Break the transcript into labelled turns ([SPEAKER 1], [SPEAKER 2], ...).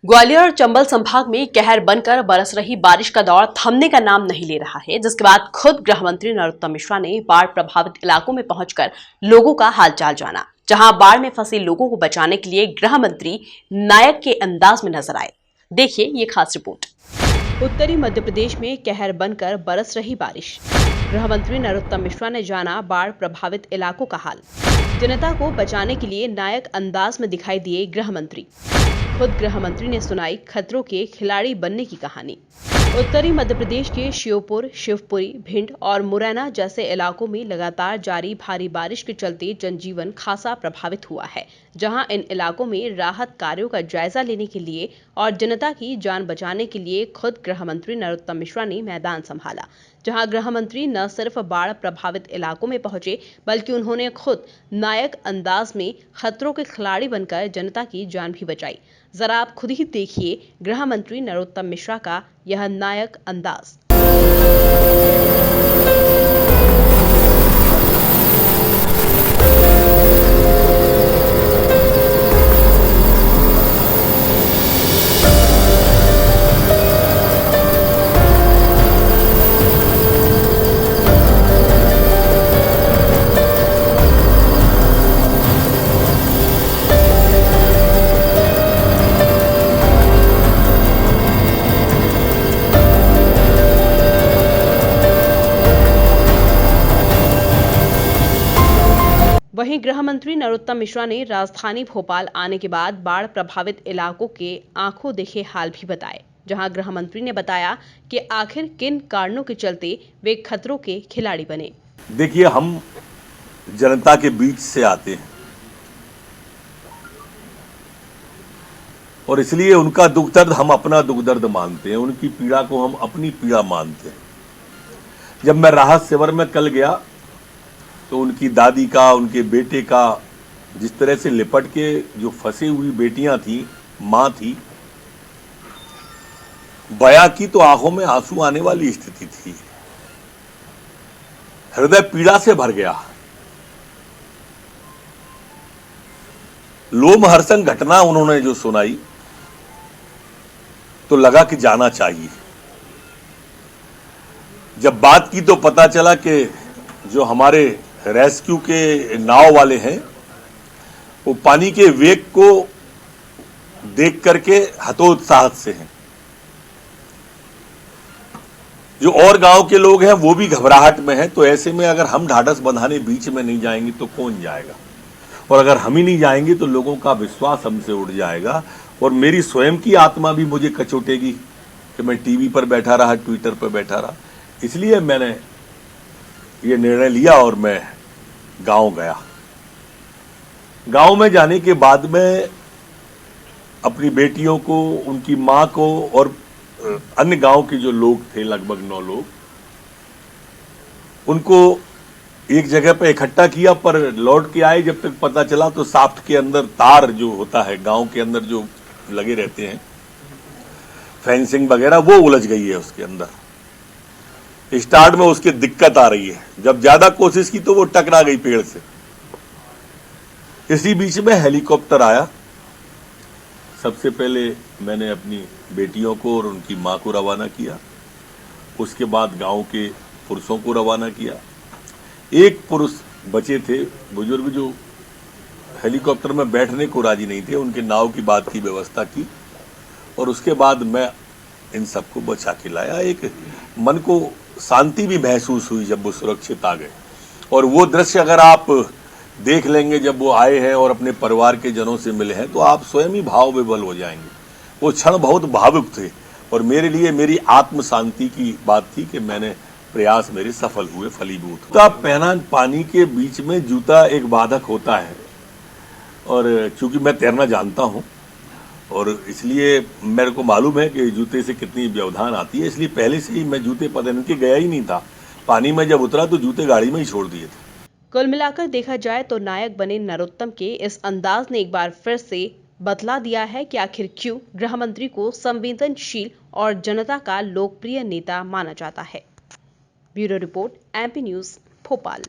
[SPEAKER 1] ग्वालियर और चंबल संभाग में कहर बनकर बरस रही बारिश का दौर थमने का नाम नहीं ले रहा है, जिसके बाद खुद गृह मंत्री नरोत्तम मिश्रा ने बाढ़ प्रभावित इलाकों में पहुंचकर लोगों का हालचाल जाना, जहां बाढ़ में फंसे लोगों को बचाने के लिए गृह मंत्री नायक के अंदाज में नजर आए। देखिए ये खास रिपोर्ट। उत्तरी मध्य प्रदेश में कहर बनकर बरस रही बारिश। गृह मंत्री नरोत्तम मिश्रा ने जाना बाढ़ प्रभावित इलाकों का हाल। जनता को बचाने के लिए नायक अंदाज में दिखाई दिए गृह मंत्री। खुद गृह मंत्री ने सुनाई खतरों के खिलाड़ी बनने की कहानी। उत्तरी मध्य प्रदेश के श्योपुर, शिवपुरी, भिंड और मुरैना जैसे इलाकों में लगातार जारी भारी बारिश के चलते जनजीवन खासा प्रभावित हुआ है, जहां इन इलाकों में राहत कार्यों का जायजा लेने के लिए और जनता की जान बचाने के लिए खुद गृह मंत्री नरोत्तम मिश्रा ने मैदान संभाला। जहां गृह मंत्री न सिर्फ बाढ़ प्रभावित इलाकों में पहुंचे, बल्कि उन्होंने खुद नायक अंदाज में खतरों के खिलाड़ी बनकर जनता की जान भी बचाई। जरा आप खुद ही देखिए गृह मंत्री नरोत्तम मिश्रा का यह नायक अंदाज। वहीं गृह मंत्री नरोत्तम मिश्रा ने राजधानी भोपाल आने के बाद बाढ़ प्रभावित इलाकों के आंखों देखे हाल भी बताए, जहां गृह मंत्री ने बताया कि आखिर किन कारणों के चलते वे खतरों के खिलाड़ी बने।
[SPEAKER 2] देखिए, हम जनता के बीच से आते हैं और इसलिए उनका दुख दर्द हम अपना दुख दर्द मानते हैं, उनकी पीड़ा को हम अपनी पीड़ा मानते हैं। जब मैं राहत शिविर में कल गया तो उनकी दादी का, उनके बेटे का जिस तरह से लिपट के जो फंसी हुई बेटियां थी, मां थी, बया की तो आंखों में आंसू आने वाली स्थिति थी। हृदय पीड़ा से भर गया। लोमहर्षण घटना उन्होंने जो सुनाई तो लगा कि जाना चाहिए। जब बात की तो पता चला कि जो हमारे रेस्क्यू के नाव वाले हैं वो पानी के वेग को देख करके हतोत्साहित से हैं। जो और गांव के लोग हैं वो भी घबराहट में हैं। तो ऐसे में अगर हम ढाढ़स बंधाने बीच में नहीं जाएंगे तो कौन जाएगा, और अगर हम ही नहीं जाएंगे तो लोगों का विश्वास हमसे उड़ जाएगा और मेरी स्वयं की आत्मा भी मुझे कचोटेगी कि मैं टीवी पर बैठा रहा, ट्विटर पर बैठा रहा। इसलिए मैंने ये निर्णय लिया और मैं गांव गया। गांव में जाने के बाद में अपनी बेटियों को, उनकी मां को और अन्य गांव के जो लोग थे, लगभग 9 लोग, उनको एक जगह पर इकट्ठा किया। पर लौट के आए जब तक पता चला तो साफ्ट के अंदर तार जो होता है गांव के अंदर जो लगे रहते हैं, फेंसिंग वगैरह, वो उलझ गई है उसके अंदर। स्टार्ट में उसकी दिक्कत आ रही है। जब ज्यादा कोशिश की तो वो टकरा गई पेड़ से। इसी बीच में हेलीकॉप्टर आया। सबसे पहले मैंने अपनी बेटियों को और उनकी मां को रवाना किया, उसके बाद गांव के पुरुषों को रवाना किया। एक पुरुष बचे थे बुजुर्ग जो हेलीकॉप्टर में बैठने को राजी नहीं थे, उनके नाव की बात की व्यवस्था की और उसके बाद मैं इन सबको बचा के लाया। एक मन को शांति भी महसूस हुई जब वो सुरक्षित आ गए। और वो दृश्य अगर आप देख लेंगे जब वो आए हैं और अपने परिवार के जनों से मिले हैं तो आप स्वयं ही भाव विभल हो जाएंगे। वो क्षण बहुत भावुक थे और मेरे लिए मेरी आत्म शांति की बात थी कि मैंने प्रयास मेरे सफल हुए, फलीभूत। जूता पहना पानी के बीच में, जूता एक बाधक होता है और चूंकि मैं तैरना जानता हूं और इसलिए मेरे को मालूम है कि जूते से कितनी व्यवधान आती है, इसलिए पहले से ही मैं जूते पहन के गया ही नहीं था। पानी में जब उतरा तो जूते गाड़ी में ही छोड़ दिए थे।
[SPEAKER 1] कुल मिलाकर देखा जाए तो नायक बने नरोत्तम के इस अंदाज ने एक बार फिर से बतला दिया है कि आखिर क्यों गृह मंत्री को संवेदनशील और जनता का लोकप्रिय नेता माना जाता है। Bureau report, MP news, Bhopal.